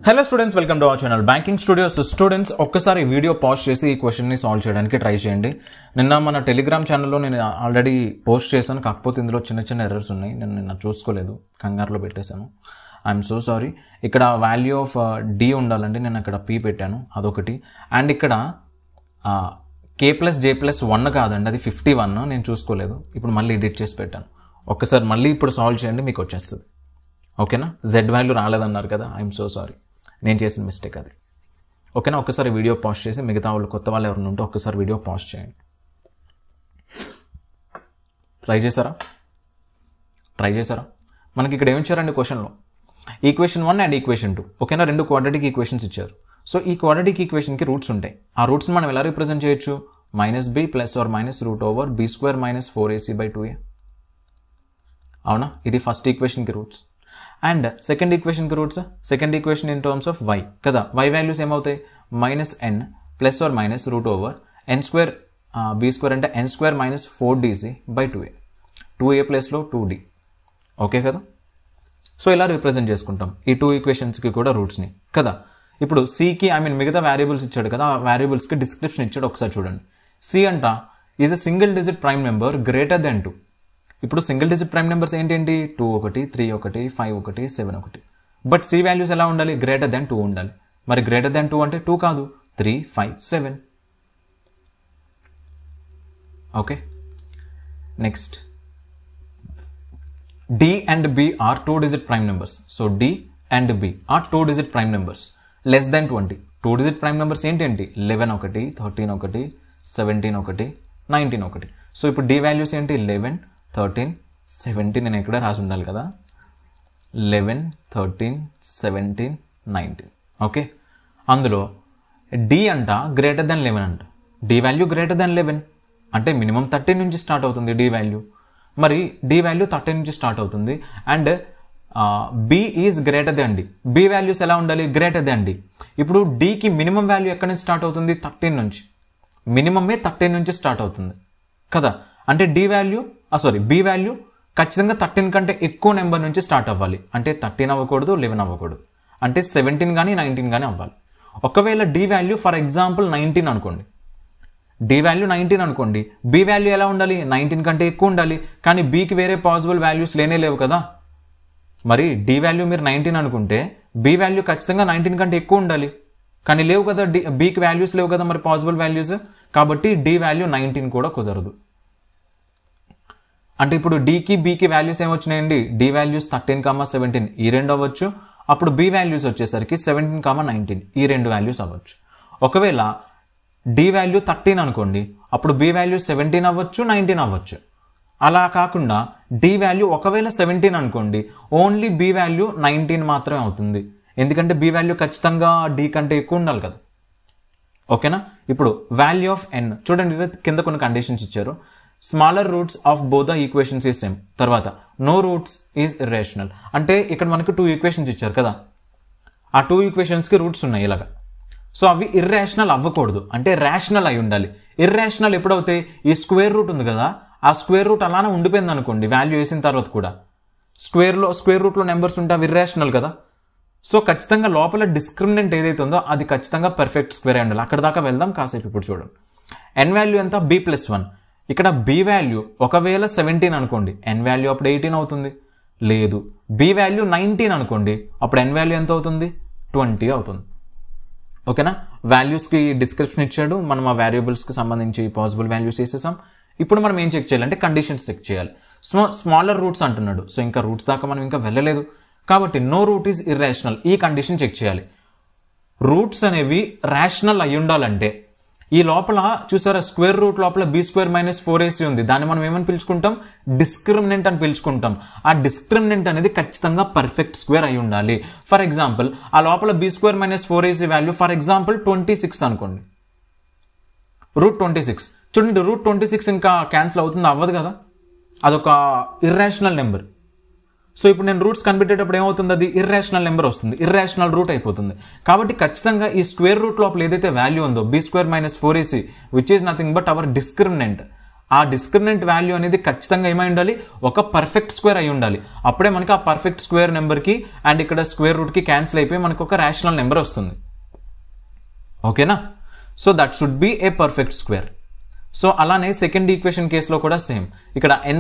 Hello students, welcome to our channel Banking Studios. Students, ఒక్కసారి video pause చేసి ఈ question ని సాల్వ్ చేయడానికి ట్రై చేయండి. నిన్న మన టెలిగ్రామ్ ఛానల్లో నేను ఆల్రెడీ పోస్ట్ చేశాను, కాకపోతే ఇందులో చిన్న ఎర్రర్స్ ఉన్నాయి. నేను నిన్న చూసుకోలేదు, కంగారులో పెట్టేశాను. I'm so sorry. ఇక్కడ వాల్యూ ఆఫ్ డి ఉండాలండి, నేను అక్కడ పి పెట్టాను, అదొకటి. అండ్ ఇక్కడ కే ప్లస్ జే ప్లస్ 1 కాదండి, అది 51, నేను చూసుకోలేదు. ఇప్పుడు మళ్ళీ ఎడిట్ చేసి పెట్టాను. ఒక్కసారి మళ్ళీ ఇప్పుడు సాల్వ్ చేయండి, మీకు వచ్చేస్తుంది. ఓకేనా? జెడ్ వాల్యూ రాలేదన్నారు కదా, ఐఎమ్ సో సారీ, నేను చేసిన మిస్టేక్ అది. ఓకేనా? ఒక్కసారి వీడియో పాజ్ చేసి మిగతా వాళ్ళు కొత్త వాళ్ళు ఎవరైనా ఉంటే ఒక్కసారి వీడియో పాజ్ చేయండి. ట్రై చేశారా? మనకి ఇక్కడ ఏమిచ్చారండి క్వశ్చన్లో? Equation 1 and equation 2. ఓకేనా? 2 క్వాడ్రాటిక్ ఈక్వేషన్స్ ఇచ్చారు. సో ఈ క్వాడ్రాటిక్ ఈక్వేషన్కి రూట్స్ ఉంటాయి. ఆ రూట్స్ని మనం ఎలా రిప్రజెంట్ చేయొచ్చు? -b plus or minus root over b² - 4ac/2a. అవునా? ఇది ఫస్ట్ ఈక్వేషన్కి రూట్స్. అండ్ సెకండ్ ఈక్వేషన్కి roots, second equation in terms of y కదా. y వాల్యూస్ ఏమవుతాయి? -n plus or minus root over n² b² అంటే n² - 4dc/2a. 2a ప్లస్లో 2d. Okay కదా? So ఇలా రిప్రజెంట్ చేసుకుంటాం ఈ 2 ఈక్వేషన్స్కి కూడా రూట్స్ని కదా. ఇప్పుడు సికి మిగతా వేరియబుల్స్ ఇచ్చాడు కదా, ఆ వేరియబుల్స్కి డిస్క్రిప్షన్ ఇచ్చాడు, ఒకసారి చూడండి. సి అంట is a single digit prime number greater than 2. ఇప్పుడు సింగిల్ డిజిట్ ప్రైమ్ నెంబర్స్ ఏంటి? 2 1 3 1 5 1 7 1. బట్ సి వాల్యూస్ ఎలా ఉండాలి? గ్రేటర్ దెన్ 2 ఉండాలి. మరి గ్రేటర్ దెన్ 2 అంటే 2 కాదు, 3 5 7. Okay, next D and B are 2 digit prime numbers. So D and B are 2 digit prime numbers less than 20. 2 digit prime numbers ఏంటి? 11 1 13 1 17 1 19 1. So ఇప్పుడు D values ఏంటి? 11 13 17, నేను ఎక్కడ రాసి ఉండాలి కదా, 11 13 17 19. ఓకే, అందులో డి అంట గ్రేటర్ దెన్ 11 అంట. డి వాల్యూ గ్రేటర్ దెన్ 11 అంటే మినిమం 13 నుంచి స్టార్ట్ అవుతుంది డి వాల్యూ. మరి డి వాల్యూ 13 నుంచి స్టార్ట్ అవుతుంది. And B is greater than D. B values ఎలా ఉండాలి? Greater than D. ఇప్పుడు డికి మినిమం వాల్యూ ఎక్కడి నుంచి స్టార్ట్ అవుతుంది? 13 నుంచి. మినిమమే 13 నుంచి స్టార్ట్ అవుతుంది కదా. అంటే బి వాల్యూ ఖచ్చితంగా 13 కంటే ఎక్కువ నెంబర్ నుంచి స్టార్ట్ అవ్వాలి. అంటే 13 అవ్వకూడదు, 11 అవ్వకూడదు. అంటే 17 కానీ 19 కానీ అవ్వాలి. ఒకవేళ డి వాల్యూ ఫర్ ఎగ్జాంపుల్ 19 అనుకోండి, డి వాల్యూ 19 అనుకోండి, బి వాల్యూ ఎలా ఉండాలి? 19 కంటే ఎక్కువ ఉండాలి. కానీ బీకి వేరే పాసిబుల్ వాల్యూస్ లేవు కదా. మరి డి వాల్యూ మీరు 19 అనుకుంటే బి వాల్యూ ఖచ్చితంగా 19 కంటే ఎక్కువ ఉండాలి. కానీ లేవు కదా, బీకి వాల్యూస్ లేవు కదా మరి పాసిబుల్ వాల్యూస్. కాబట్టి డి వాల్యూ 19 కూడా కుదరదు. అంటే ఇప్పుడు డికి బీకి వాల్యూస్ ఏమొచ్చినాయండి? డి వాల్యూస్ 13, 17 ఈ రెండు అవ్వచ్చు. అప్పుడు బి వాల్యూస్ వచ్చేసరికి 17, 19 ఈ రెండు వాల్యూస్ అవ్వచ్చు. ఒకవేళ డి వాల్యూ 13 అనుకోండి, అప్పుడు బి వాల్యూ 17 అవ్వచ్చు, 19 అవ్వచ్చు. అలా కాకుండా డి వాల్యూ ఒకవేళ 17 అనుకోండి, ఓన్లీ బి వాల్యూ 19 మాత్రమే అవుతుంది. ఎందుకంటే బి వాల్యూ ఖచ్చితంగా డి కంటే ఎక్కువ ఉండాలి కదా. ఓకేనా? ఇప్పుడు వాల్యూ ఆఫ్ ఎన్ చూడండి, కింద కొన్ని కండిషన్స్ ఇచ్చారు. Smaller roots of both the equations is same. తర్వాత నో రూట్స్ ఈజ్ ఇర్రేషనల్. అంటే ఇక్కడ మనకు 2 ఈక్వేషన్స్ ఇచ్చారు కదా, ఆ 2 ఈక్వేషన్స్కి రూట్స్ ఉన్నాయి ఇలాగా. సో అవి ఇర్రేషనల్ అవ్వకూడదు, అంటే రేషనల్ అయి ఉండాలి. ఇర్రేషనల్ ఎప్పుడవుతాయి? ఈ స్క్వేర్ రూట్ ఉంది కదా, ఆ స్క్వేర్ రూట్ అలానే ఉండిపోయింది అనుకోండి, వాల్యూ వేసిన తర్వాత కూడా స్క్వేర్ రూట్లో నెంబర్స్ ఉంటే అవి ఇర్రేషనల్ కదా. సో ఖచ్చితంగా లోపల డిస్క్రిమినెంట్ ఏదైతే ఉందో అది ఖచ్చితంగా పర్ఫెక్ట్ స్క్వేర్ అయి ఉండాలి. అక్కడ దాకా వెళ్దాం కాసేపు. ఇప్పుడు చూడండి, ఎన్ వాల్యూ ఎంత? b + 1. ఇక్కడ బి వాల్యూ ఒకవేళ 17 అనుకోండి, ఎన్ వాల్యూ అప్పుడు 18 అవుతుంది. లేదు, బి వాల్యూ 19 అనుకోండి, అప్పుడు ఎన్ వాల్యూ ఎంత అవుతుంది? 20 అవుతుంది. ఓకేనా? వాల్యూస్కి డిస్క్రిప్షన్ ఇచ్చాడు, మనం ఆ వేరియబుల్స్కి సంబంధించి పాసిబుల్ వాల్యూస్ వేసేసాం. ఇప్పుడు మనం ఏం చెక్ చేయాలంటే కండిషన్స్ చెక్ చేయాలి. స్మాలర్ రూట్స్ అంటున్నాడు, సో ఇంకా రూట్స్ దాకా మనం ఇంకా వెళ్ళలేదు కాబట్టి నో రూట్ ఈజ్ ఇర్రేషనల్, ఈ కండిషన్ చెక్ చేయాలి. రూట్స్ అనేవి రేషనల్ అయి ఉండాలంటే ఈ లోపల చూసారా, స్క్వేర్ రూట్ లోపల b² - 4ac ఉంది, దాన్ని మనం ఏమని పిలుచుకుంటాం? డిస్క్రిమినెంట్ అని పిలుచుకుంటాం. ఆ డిస్క్రిమినెంట్ అనేది ఖచ్చితంగా పర్ఫెక్ట్ స్క్వేర్ అయి ఉండాలి. ఫర్ ఎగ్జాంపుల్ ఆ లోపల b² - 4ac value for example 26 అనుకోండి, √26. చూడండి, √26 ఇంకా క్యాన్సిల్ అవుతుంది, అవ్వదు కదా, అదొక ఇర్రేషనల్ నెంబర్. సో ఇప్పుడు నేను రూట్స్ కనిపెట్టేటప్పుడు ఏమవుతుంది? అది ఇర్రేషనల్ నెంబర్ వస్తుంది, ఇర్రేషనల్ రూట్ అయిపోతుంది. కాబట్టి ఖచ్చితంగా ఈ స్క్వేర్ రూట్ లోపల ఏదైతే వాల్యూ ఉందో b² - 4ac which is nothing but our discriminant, ఆ డిస్క్రిమినెంట్ వాల్యూ అనేది ఖచ్చితంగా ఏమై ఉండాలి, ఒక పర్ఫెక్ట్ స్క్వేర్ అయి ఉండాలి. అప్పుడే మనకి ఆ పర్ఫెక్ట్ స్క్వేర్ నెంబర్కి అండ్ ఇక్కడ స్క్వేర్ రూట్కి క్యాన్సిల్ అయిపోయి మనకు ఒక రేషనల్ నెంబర్ వస్తుంది. ఓకేనా? So that should be a perfect square. So అలానే సెకండ్ ఈక్వేషన్ కేసులో కూడా సేమ్. ఇక్కడ n²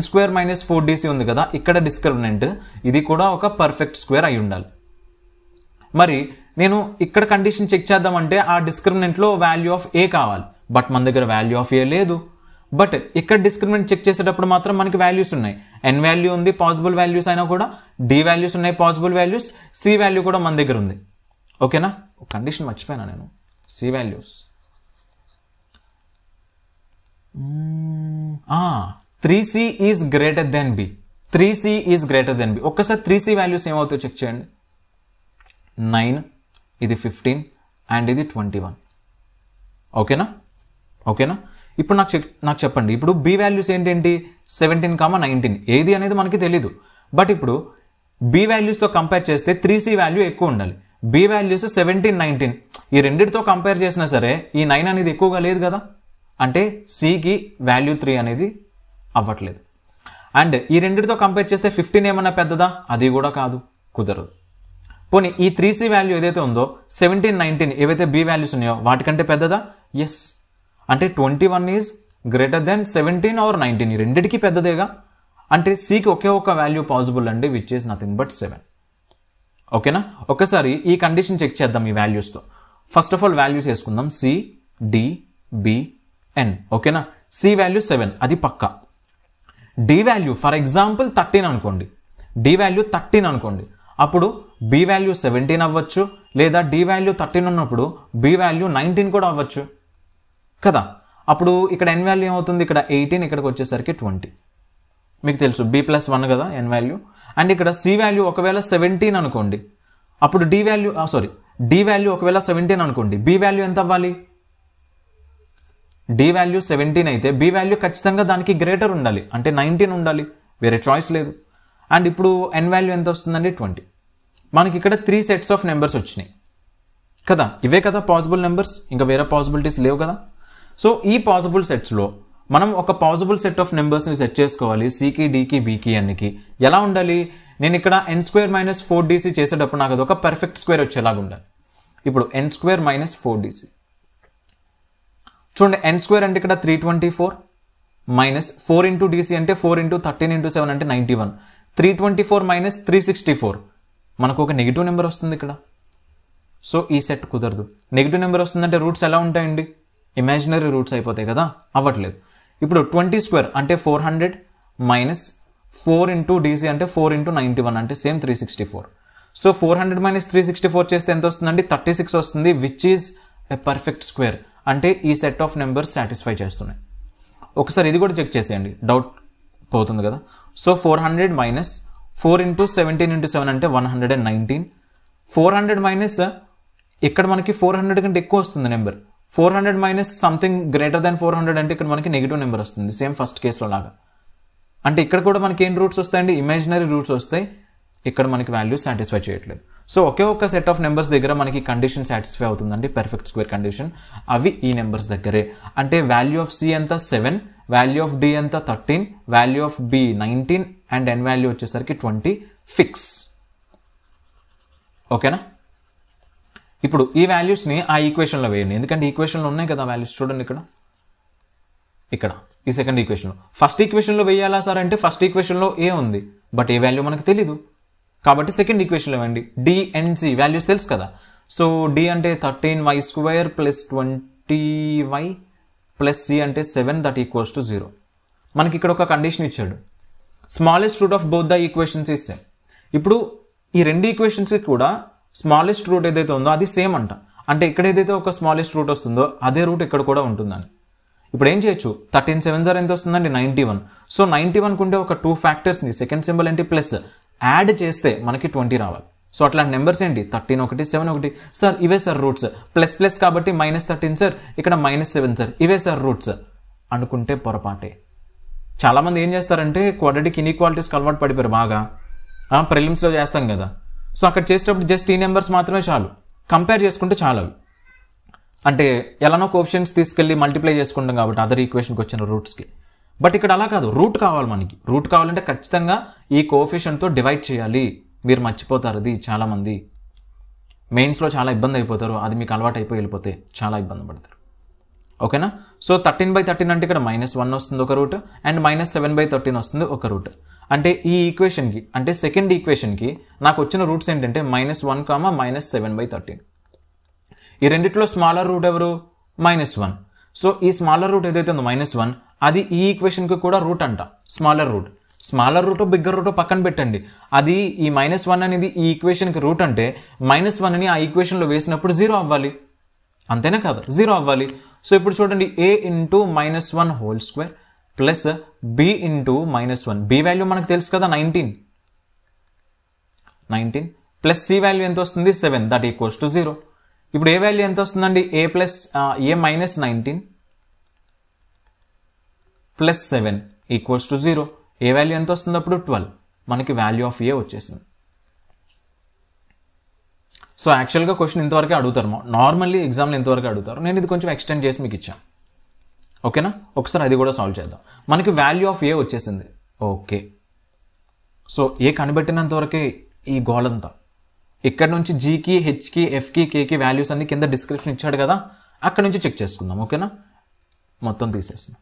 - 4dc ఉంది కదా, ఇక్కడ డిస్క్రిమినెంట్ ఇది కూడా ఒక పర్ఫెక్ట్ స్క్వేర్ అయి ఉండాలి. మరి నేను ఇక్కడ కండిషన్ చెక్ చేద్దామంటే ఆ డిస్క్రిమినెంట్లో వాల్యూ ఆఫ్ ఏ కావాలి, బట్ మన దగ్గర వాల్యూ ఆఫ్ ఏ లేదు. బట్ ఇక్కడ డిస్క్రిమినెంట్ చెక్ చేసేటప్పుడు మాత్రం మనకి వాల్యూస్ ఉన్నాయి. n వాల్యూ ఉంది పాసిబుల్ వాల్యూస్ అయినా కూడా, d వాల్యూస్ ఉన్నాయి పాసిబుల్ వాల్యూస్, c వాల్యూ కూడా మన దగ్గర ఉంది. ఓకేనా? కండిషన్ మర్చిపోయినా నేను, c values 3c is greater then b. 3c is greater then b. ఒక్కసారి 3c వాల్యూస్ ఏమవుతాయో చెక్ చేయండి. 9, ఇది 15 అండ్ ఇది 21. ఓకేనా? ఓకేనా? ఇప్పుడు నాకు చెప్పండి, ఇప్పుడు b వాల్యూస్ ఏంటేంటి? 17, 19. ఏది అనేది మనకి తెలీదు. బట్ ఇప్పుడు b వాల్యూస్తో కంపేర్ చేస్తే 3c వాల్యూ ఎక్కువ ఉండాలి. b వాల్యూస్ 17, 19 ఈ రెండింటితో కంపేర్ చేసినా సరే ఈ 9 అనేది ఎక్కువగా లేదు కదా, అంటే cకి వాల్యూ 3 అనేది అవ్వట్లేదు. అండ్ ఈ రెండింటితో కంపేర్ చేస్తే 15 ఏమన్నా పెద్దదా? అది కూడా కాదు, కుదరదు. పోనీ ఈ 3c వాల్యూ ఏదైతే ఉందో 17, 19 ఏవైతే b వాల్యూస్ ఉన్నాయో వాటికంటే పెద్దదా? ఎస్. అంటే 21 ఈజ్ గ్రేటర్ దెన్ 17 ఆర్ 19. ఈ రెండింటికి పెద్దదేగా. అంటే cకి ఒకే ఒక వాల్యూ పాసిబుల్ అండి, విచ్ ఈజ్ నథింగ్ బట్ 7. ఓకేనా? ఒకసారి ఈ కండిషన్ చెక్ చేద్దాం ఈ వాల్యూస్తో. ఫస్ట్ ఆఫ్ ఆల్ వాల్యూస్ వేసుకుందాం. c, d, b, n. ఓకేనా? c వాల్యూ 7 అది పక్కా. d వాల్యూ ఫర్ ఎగ్జాంపుల్ 13 అనుకోండి, d వాల్యూ 13 అనుకోండి, అప్పుడు b వాల్యూ 17 అవ్వచ్చు, లేదా d వాల్యూ 13 ఉన్నప్పుడు b వాల్యూ 19 కూడా అవ్వచ్చు కదా. అప్పుడు ఇక్కడ n వాల్యూ ఏమవుతుంది? ఇక్కడ 18, ఇక్కడికి వచ్చేసరికి 20. మీకు తెలుసు b+1 కదా n వాల్యూ. అండ్ ఇక్కడ c వాల్యూ ఒకవేళ 17 అనుకోండి, అప్పుడు d వాల్యూ ఒకవేళ 17 అనుకోండి, b వాల్యూ ఎంత అవ్వాలి? d వాల్యూ 17 అయితే b వాల్యూ ఖచ్చితంగా దానికి గ్రేటర్ ఉండాలి, అంటే 19 ఉండాలి, వేరే చాయిస్ లేదు. అండ్ ఇప్పుడు n వాల్యూ ఎంత వస్తుందండి? 20. మనకి ఇక్కడ 3 సెట్స్ ఆఫ్ నెంబర్స్ వచ్చినాయి కదా, ఇవే కదా పాసిబుల్ నెంబర్స్, ఇంకా వేరే పాసిబిలిటీస్ లేవు కదా. సో ఈ పాసిబుల్ సెట్స్లో మనం ఒక పాసిబుల్ సెట్ ఆఫ్ నెంబర్స్ని సెట్ చేసుకోవాలి, cకి, dకి, bకి, nకి. ఎలా ఉండాలి? నేను ఇక్కడ n² - 4dc చేసేటప్పుడు నాకు అదొక పర్ఫెక్ట్ స్క్వేర్ వచ్చేలాగా ఉండాలి. ఇప్పుడు n² - 4dc చూడండి. n² అంటే ఇక్కడ 324 మైనస్ 4 ఇంటూ dc అంటే 4 ఇంటూ 13 ఇంటూ 7 అంటే 91. 324 మైనస్ 364 మనకు ఒక నెగిటివ్ నెంబర్ వస్తుంది ఇక్కడ. సో ఈ సెట్ కుదరదు. నెగిటివ్ నెంబర్ వస్తుందంటే రూట్స్ ఎలా ఉంటాయండి? ఇమాజినరీ రూట్స్ అయిపోతాయి కదా, అవ్వట్లేదు. ఇప్పుడు 20² అంటే 400 మైనస్ 4 ఇంటూ dc అంటే 4 ఇంటూ 91 అంటే సేమ్ 364. సో 400 మైనస్ 364 చేస్తే ఎంత వస్తుందండి? 36 వస్తుంది, which is a perfect square. అంటే ఈ సెట్ ఆఫ్ నెంబర్స్ సాటిస్ఫై చేస్తున్నాయి. ఒకసారి ఇది కూడా చెక్ చేసేయండి, డౌట్ పోతుంది కదా. సో 400 మైనస్ 4 ఇంటూ 17 ఇంటూ 7 అంటే 119. 400 మైనస్ ఇక్కడ మనకి 400 కంటే ఎక్కువ వస్తుంది number. 400 minus something greater than 400 అంటే ఇక్కడ మనకి నెగిటివ్ నెంబర్ వస్తుంది, సేమ్ ఫస్ట్ కేసులో లాగా. అంటే ఇక్కడ కూడా మనకి ఏం రూట్స్ వస్తాయండి? ఇమాజినరీ రూట్స్ వస్తాయి. ఇక్కడ మనకి వాల్యూ సాటిస్ఫై చేయట్లేదు. సో ఒకే ఒక్క సెట్ ఆఫ్ నెంబర్స్ దగ్గర మనకి కండిషన్ సాటిస్ఫై అవుతుందండి, పర్ఫెక్ట్ స్క్వేర్ కండిషన్. అవి ఈ నెంబర్స్ దగ్గరే. అంటే వాల్యూ ఆఫ్ c ఎంత? 7, వాల్యూ ఆఫ్ d ఎంత? 13, value of b 19 and n value వచ్చేసరికి 20 ఫిక్స్. ఓకేనా? ఇప్పుడు ఈ వాల్యూస్ని ఆ ఈక్వేషన్లో వేయండి, ఎందుకంటే ఈక్వేషన్లో ఉన్నాయి కదా వాల్యూస్. చూడండి ఇక్కడ ఈ సెకండ్ ఈక్వేషన్లో. ఫస్ట్ ఈక్వేషన్లో వేయాలా సార్ అంటే ఫస్ట్ ఈక్వేషన్లో ఏ ఉంది, బట్ ఏ వాల్యూ మనకు తెలీదు కాబట్టి సెకండ్ ఈక్వేషన్లో వేయండి. dnc వాల్యూస్ తెలుసు కదా. సో d అంటే 13y² plus 20y plus c అంటే 7 దట్ ఈక్వల్స్ టు 0. మనకి ఇక్కడ ఒక కండిషన్ ఇచ్చాడు, smallest root of both the equations is same. ఇప్పుడు ఈ రెండు ఈక్వేషన్స్కి కూడా స్మాలెస్ట్ రూట్ ఏదైతే ఉందో అది సేమ్ అంట. అంటే ఇక్కడ ఏదైతే ఒక స్మాలెస్ట్ రూట్ వస్తుందో అదే రూట్ ఇక్కడ కూడా ఉంటుందని. ఇప్పుడు ఏం చేయొచ్చు? 13 7 ఎంత వస్తుందండి? 91. సో 91 కుంటే ఒక 2 ఫ్యాక్టర్స్ని, సెకండ్ సింబల్ ఏంటి ప్లస్, యాడ్ చేస్తే మనకి 20 రావాలి. సో అట్లాంటి నెంబర్స్ ఏంటి? 13 1 7 1. సార్ ఇవే సార్ రూట్స్, ప్లస్ ప్లస్ కాబట్టి -13 సార్, ఇక్కడ -7 సార్, ఇవే సార్ రూట్స్ అనుకుంటే పొరపాటే. చాలామంది ఏం చేస్తారంటే క్వాడ్రాటిక్ ఇన్ఈక్వాలిటీస్కి అలవాటు పడిపోయారు బాగా. ప్రిలిమ్స్లో చేస్తాం కదా, సో అక్కడ చేసేటప్పుడు జస్ట్ ఈ నెంబర్స్ మాత్రమే చాలు, కంపేర్ చేసుకుంటే చాలు. అవి అంటే ఎలానో కోఎఫిషియెంట్స్ తీసుకెళ్ళి మల్టిప్లై చేసుకుంటాం కాబట్టి అదర్ ఈక్వేషన్కి వచ్చిన రూట్స్కి. బట్ ఇక్కడ అలా కాదు, రూట్ కావాలి మనకి. రూట్ కావాలంటే ఖచ్చితంగా ఈ కోఎఫిషియంట్తో డివైడ్ చేయాలి. మీరు మర్చిపోతారు, అది చాలామంది మెయిన్స్లో చాలా ఇబ్బంది అయిపోతారు. అది మీకు అలవాటు అయిపోయి వెళ్ళిపోతే చాలా ఇబ్బంది పడతారు. ఓకేనా? సో 13/13 అంటే ఇక్కడ -1 వస్తుంది ఒక రూట్, అండ్ -7/13 వస్తుంది ఒక రూట్. అంటే ఈ ఈక్వేషన్కి, అంటే సెకండ్ ఈక్వేషన్కి నాకు వచ్చిన రూట్స్ ఏంటంటే -1, -7/13. ఈ రెండిట్లో స్మాలర్ రూట్ ఎవరు? -1. సో ఈ స్మాలర్ రూట్ ఏదైతే ఉందో -1, అది ఈ ఈక్వేషన్కి కూడా రూట్ అంట. స్మాలర్ రూట్ బిగ్గర్ రూట్ పక్కన పెట్టండి. అది ఈ -1 అనేది ఈ ఈక్వేషన్కి రూట్ అంటే -1ని ఆ ఈక్వేషన్లో వేసినప్పుడు 0 అవ్వాలి. అంతేనా కాదు? 0 అవ్వాలి. సో ఇప్పుడు చూడండి, a into -1 whole square plus b into -1. b value మనకు తెలుసు కదా, 19 ప్లస్ c వాల్యూ ఎంత వస్తుంది? 7. That equals to 0. ఇప్పుడు ఏ వాల్యూ ఎంత వస్తుందండి? a -19 plus 7 equals to 0. A value ఎంత వస్తుంది అప్పుడు? 12. మనకి వాల్యూ ఆఫ్ a వచ్చేసింది. సో యాక్చువల్గా క్వశ్చన్ ఇంతవరకే అడుగుతారు, నార్మల్లీ ఎగ్జామ్లో ఇంతవరకే అడుగుతారు. నేను ఇది కొంచెం ఎక్స్టెండ్ చేసి మీకు ఇచ్చాను. ఓకేనా? ఒకసారి అది కూడా సాల్వ్ చేద్దాం. మనకి వాల్యూ ఆఫ్ a వచ్చేసింది. ఓకే, సో a కనిపెట్టినంత వరకే ఈ గోలంతా. ఇక్కడ నుంచి జీకి, హెచ్కి, ఎఫ్కి, కేకి వాల్యూస్ అన్ని కింద డిస్క్రిప్షన్ ఇచ్చాడు కదా, అక్కడ నుంచి చెక్ చేసుకుందాం. ఓకేనా? మొత్తం తీసేస్తున్నాం.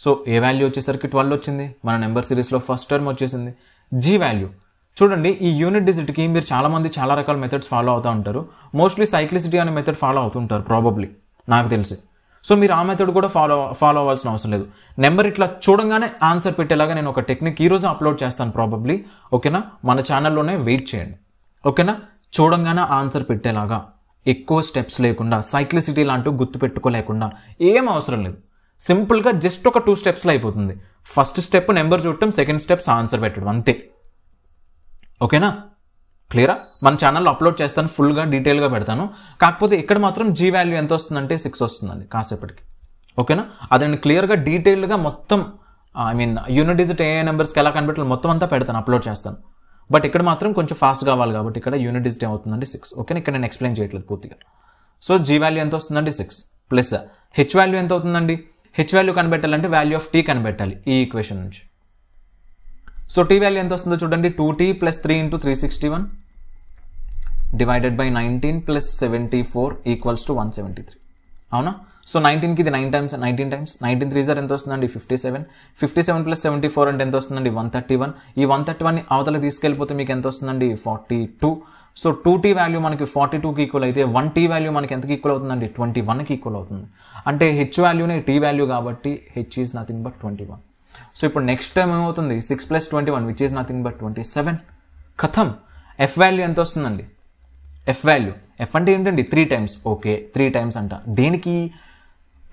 సో ఏ వాల్యూ వచ్చేసరికి 12 వచ్చింది. మన నెంబర్ సిరీస్లో ఫస్ట్ టర్మ్ వచ్చేసింది. జీ వాల్యూ చూడండి, ఈ యూనిట్ డిజిట్కి మీరు చాలామంది చాలా రకాల మెథడ్స్ ఫాలో అవుతూ ఉంటారు. మోస్ట్లీ సైక్లిసిటీ అనే మెథడ్ ఫాలో అవుతుంటారు ప్రాబబ్లీ, నాకు తెలిసి. సో మీరు ఆ మెథడ్ కూడా ఫాలో అవ్వాల్సిన అవసరం లేదు. నెంబర్ ఇట్లా చూడంగానే ఆన్సర్ పెట్టేలాగా నేను ఒక టెక్నిక్ ఈరోజు అప్లోడ్ చేస్తాను ప్రాబబ్లీ. ఓకేనా? మన ఛానల్లోనే వెయిట్ చేయండి. ఓకేనా? చూడంగానే ఆన్సర్ పెట్టేలాగా, ఎక్కువ స్టెప్స్ లేకుండా, సైక్లిసిటీ లాంటివి గుర్తుపెట్టుకోలేకుండా ఏం అవసరం లేదు. సింపుల్గా జస్ట్ ఒక 2 స్టెప్స్లో అయిపోతుంది. ఫస్ట్ స్టెప్ నెంబర్ చూడటం, సెకండ్ స్టెప్స్ ఆన్సర్ పెట్టడం, అంతే. ఓకేనా? క్లియరా? మన ఛానల్లో అప్లోడ్ చేస్తాను, ఫుల్గా డీటెయిల్గా పెడతాను. కాకపోతే ఇక్కడ మాత్రం జీ వాల్యూ ఎంత వస్తుందంటే 6 వస్తుందండి కాసేపటికి. ఓకేనా? అది నేను క్లియర్గా డీటెయిల్డ్గా మొత్తం, యూనిట్ డిజిట్ ఏ నెంబర్స్కి ఎలా కనిపెట్టాలి మొత్తం అంతా పెడతాను, అప్లోడ్ చేస్తాను. బట్ ఇక్కడ మాత్రం కొంచెం ఫాస్ట్ కావాలి కాబట్టి ఇక్కడ యూనిట్ డిజిట్ ఏమవుతుందంటే 6. ఓకేనా? ఇక్కడ నేను ఎక్స్ప్లెయిన్ చేయట్లేదు పూర్తిగా. సో జీ వాల్యూ ఎంత వస్తుందండి? 6 ప్లస్ హెచ్ వాల్యూ ఎంత అవుతుందండి? హెచ్ వాల్యూ కనిపెట్టాలంటే వాల్యూ ఆఫ్ టీ కనిపెట్టాలి ఈ ఈక్వేషన్ నుంచి. సో టీ వాల్యూ ఎంత వస్తుందో చూడండి, 2t plus 3 into 361 divided by 19 plus 74 equals to 173. అవునా? సో 19కి ఇది 19 టైమ్స్ 19 3 ఎంత వస్తుందండి? 57. 57 ప్లస్ 74 అంటే ఎంత వస్తుందండి? 131. ఈ 131ని అవతల తీసుకెళ్ళిపోతే మీకు ఎంత వస్తుందండి? 42. సో 2t వాల్యూ మనకి 42కి ఈక్వల్ అయితే 1t వాల్యూ మనకి ఎంతకి ఈక్వల్ అవుతుందండి? 21కి ఈక్వల్ అవుతుంది. అంటే హెచ్ వాల్యూనే టీ వాల్యూ కాబట్టి H is nothing but 21. So ఇప్పుడు నెక్స్ట్ టైం ఏమవుతుంది? 6 plus 21 which is nothing but 27. ఖతం. ఎఫ్ వాల్యూ ఎంత వస్తుందండి? ఎఫ్ వాల్యూ, ఎఫ్ అంటే ఏంటండి? 3 టైమ్స్. ఓకే, 3 టైమ్స్ అంట. దేనికి?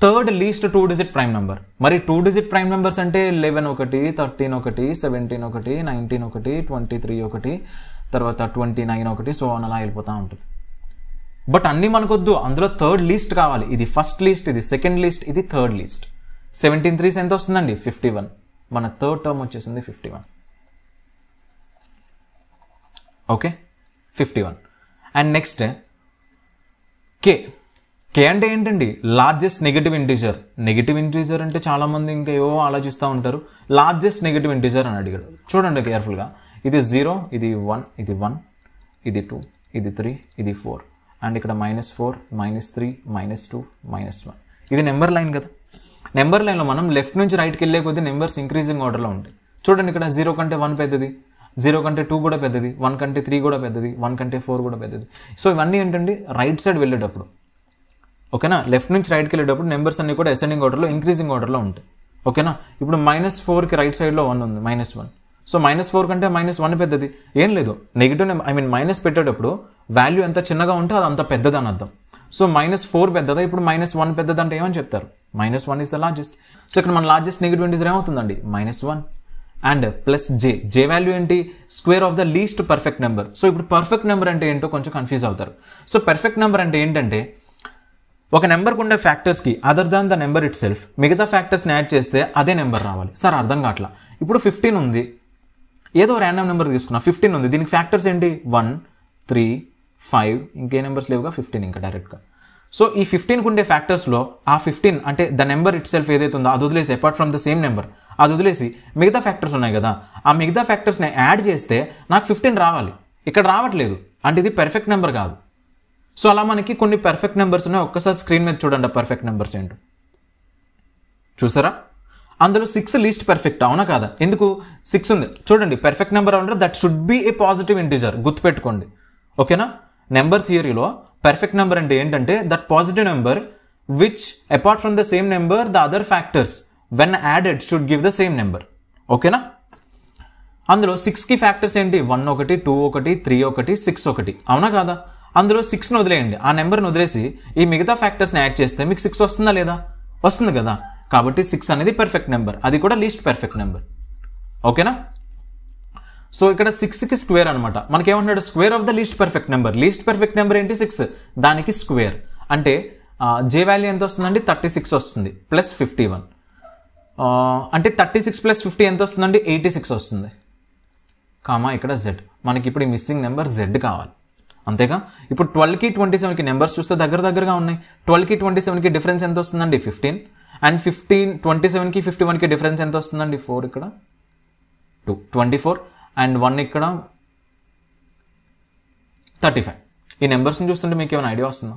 Third least 2 digit prime number. మరి 2 డిజిట్ ప్రైమ్ నెంబర్స్ అంటే 11 ఒకటి, 13 ఒకటి, 17 ఒకటి, 19 ఒకటి, 23 ఒకటి, తర్వాత 29 ఒకటి, సో అలా వెళ్ళిపోతూ ఉంటుంది. బట్ అన్నీ మనకొద్దు, అందులో థర్డ్ లీస్ట్ కావాలి. ఇది ఫస్ట్ లీస్ట్, ఇది సెకండ్ లీస్ట్, ఇది థర్డ్ లీస్ట్. 17 3s ఎంత వస్తుందండి? 51. మన థర్డ్ టర్మ్ వచ్చేసింది 51. ఓకే, 51. అండ్ నెక్స్ట్ కే. కే అంటే ఏంటండి? Largest negative integer. Negative integer అంటే చాలామంది ఇంకా ఏవో ఆలోచిస్తూ ఉంటారు. లార్జెస్ట్ నెగటివ్ ఇంటీజర్ అని అడిగాడు. చూడండి కేర్ఫుల్గా. ఇది 0, ఇది 1, ఇది 1, ఇది 2, ఇది 3, ఇది 4, అండ్ ఇక్కడ -4, -3, -2, -1. ఇది నెంబర్ లైన్ కదా. నెంబర్ లైన్లో మనం లెఫ్ట్ నుంచి రైట్కి వెళ్ళే కొద్దీ నెంబర్స్ ఇంక్రీజింగ్ ఆర్డర్లో ఉంటాయి. చూడండి, ఇక్కడ 0 కంటే 1 పెద్దది, 0 కంటే 2 కూడా పెద్దది, 1 కంటే 3 కూడా పెద్దది, 1 కంటే 4 కూడా పెద్దది. సో ఇవన్నీ ఏంటండి? రైట్ సైడ్ వెళ్ళేటప్పుడు. ఓకేనా? లెఫ్ట్ నుంచి రైట్కి వెళ్ళేటప్పుడు నెంబర్స్ అన్ని కూడా అసెండింగ్ ఆర్డర్లో, ఇంక్రీజింగ్ ఆర్డర్లో ఉంటాయి. ఓకేనా? ఇప్పుడు -4కి రైట్ సైడ్లో 1 ఉంది, -1. సో -4 కంటే -1 పెద్దది. ఏం లేదు, నెగిటివ్ మైనస్ పెట్టేటప్పుడు వాల్యూ ఎంత చిన్నగా ఉంటే అది అంత పెద్దది అని అర్థం. సో -4 పెద్దదా, ఇప్పుడు -1 పెద్దది అంటే ఏమని చెప్తారు? -1 ఇస్ ద లార్జెస్ట్. సో ఇక్కడ మన లార్జెస్ట్ నెగిటివ్ ఇంటీజర్ ఏమవుతుందండి? -1. And plus J. J value ఏంటి? Square of the least perfect number. So ఇప్పుడు పర్ఫెక్ట్ నెంబర్ అంటే ఏంటో కొంచెం కన్ఫ్యూజ్ అవుతారు. సో పర్ఫెక్ట్ నెంబర్ అంటే ఏంటంటే, ఒక నెంబర్కి ఉండే ఫ్యాక్టర్స్కి other than the number itself మిగతా ఫ్యాక్టర్స్ని యాడ్ చేస్తే అదే నెంబర్ రావాలి. సార్ అర్థం కావట్లా. ఇప్పుడు 15 ఉంది, ఏదో ర్యాండమ్ నెంబర్ తీసుకున్నా, 15 ఉంది. దీనికి ఫ్యాక్టర్స్ ఏంటి? 1, 3, 5, ఇంకే నెంబర్స్ లేవుగా, 15 ఇంకా డైరెక్ట్గా. సో ఈ 15కి ఉండే ఫ్యాక్టర్స్లో ఆ 15 అంటే ద నెంబర్ ఇట్ సెల్ఫ్ ఏదైతే ఉందో అది వదిలేసి apart from the same number అది వదిలేసి మిగతా ఫ్యాక్టర్స్ ఉన్నాయి కదా, ఆ మిగతా ఫ్యాక్టర్స్ని యాడ్ చేస్తే నాకు 15 రావాలి. ఇక్కడ రావట్లేదు అంటే ఇది పర్ఫెక్ట్ నెంబర్ కాదు. సో అలా మనకి కొన్ని పర్ఫెక్ట్ నెంబర్స్ ఉన్నాయి. ఒక్కసారి స్క్రీన్ మీద చూడండి పర్ఫెక్ట్ నెంబర్స్ ఏంటో. చూసారా? అందులో 6 లీస్ట్ పర్ఫెక్ట్, అవునా కాదా? ఎందుకు 6 ఉంది చూడండి. పర్ఫెక్ట్ నెంబర్ అంటే that should be A positive integer, గుర్తుపెట్టుకోండి. ఓకేనా? నెంబర్ థియరీలో పర్ఫెక్ట్ నెంబర్ అంటే ఏంటంటే that positive number which apart from the same number the other factors when added should give the same number. ఓకేనా? అందులో 6కి ఫ్యాక్టర్స్ ఏంటి? 1 1 2 1 3 1 6 1, అవునా కాదా? అందులో 6ని వదిలేయండి, ఆ నెంబర్ని వదిలేసి ఈ మిగతా ఫ్యాక్టర్స్ని యాడ్ చేస్తే మీకు 6 వస్తుందా లేదా? వస్తుంది కదా. కాబట్టి 6 అనేది పర్ఫెక్ట్ నెంబర్, అది కూడా లీస్ట్ పర్ఫెక్ట్ నెంబర్. ఓకేనా? సో ఇక్కడ 6కి స్క్వేర్ అనమాట. మనకేమంటున్నాడు? Square of the least perfect number. Least perfect number ఏంటి? 6, దానికి స్క్వేర్ అంటే జే వాల్యూ ఎంత వస్తుందండి? 36 వస్తుంది ప్లస్ 51. అంటే 36 ప్లస్ 50 ఎంత వస్తుందండి? 86 వస్తుంది. కామా ఇక్కడ జెడ్. మనకి ఇప్పుడు ఈ మిస్సింగ్ నెంబర్ జెడ్ కావాలి, అంతేగా? ఇప్పుడు 12కి 27కి నెంబర్స్ చూస్తే దగ్గరగా ఉన్నాయి. 12కి 27కి డిఫరెన్స్ ఎంత వస్తుందండి? 15. అండ్ 27కి 51కి డిఫరెన్స్ ఎంత వస్తుందండి? 4, ఇక్కడ 2, 24 అండ్ 1 ఇక్కడ 35. ఈ నెంబర్స్ని చూస్తుంటే మీకు ఏమైనా ఐడియా వస్తుందా?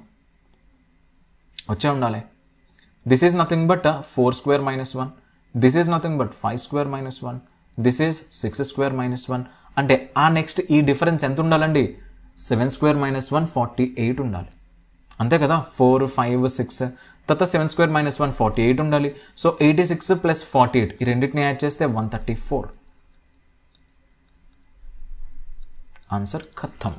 వచ్చే ఉండాలి. This is nothing but 4 square minus 1, this is nothing but 5 square minus 1, this is 6 square minus 1. అంటే ఆ నెక్స్ట్ ఈ డిఫరెన్స్ ఎంత ఉండాలండి? 7 స్క్వేర్ మైనస్ 1 48 ఉండాలి, అంతే కదా? 4 5 6 తర్వాత 7 స్క్వేర్ మైనస్ 1 48 ఉండాలి. సో 86 ప్లస్ 48 ఈ రెండింటిని యాడ్ చేస్తే 134. ఆన్సర్ ఖతం.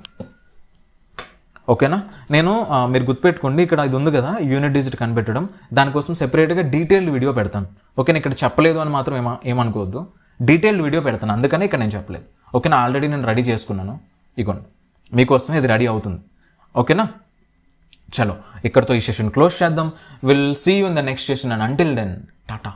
ఓకేనా? నేను మీరు గుర్తుపెట్టుకోండి, ఇక్కడ ఇది ఉంది కదా యూనిట్ డిజిట్ కనిపెట్టడం, దానికోసం సెపరేట్గా డీటెయిల్డ్ వీడియో పెడతాను. ఓకేనా? ఇక్కడ చెప్పలేదు అని మాత్రం ఏమనుకోవద్దు, డీటెయిల్డ్ వీడియో పెడతాను, అందుకనే ఇక్కడ నేను చెప్పలేదు. ఓకేనా? ఆల్రెడీ నేను రెడీ చేసుకున్నాను, ఇగోండి మీకోసం ఇది రెడీ అవుతుంది. ఓకేనా? చలో ఇక్కడితో ఈ సెషన్ క్లోజ్ చేద్దాం. Will see you in the next session and until then Tata.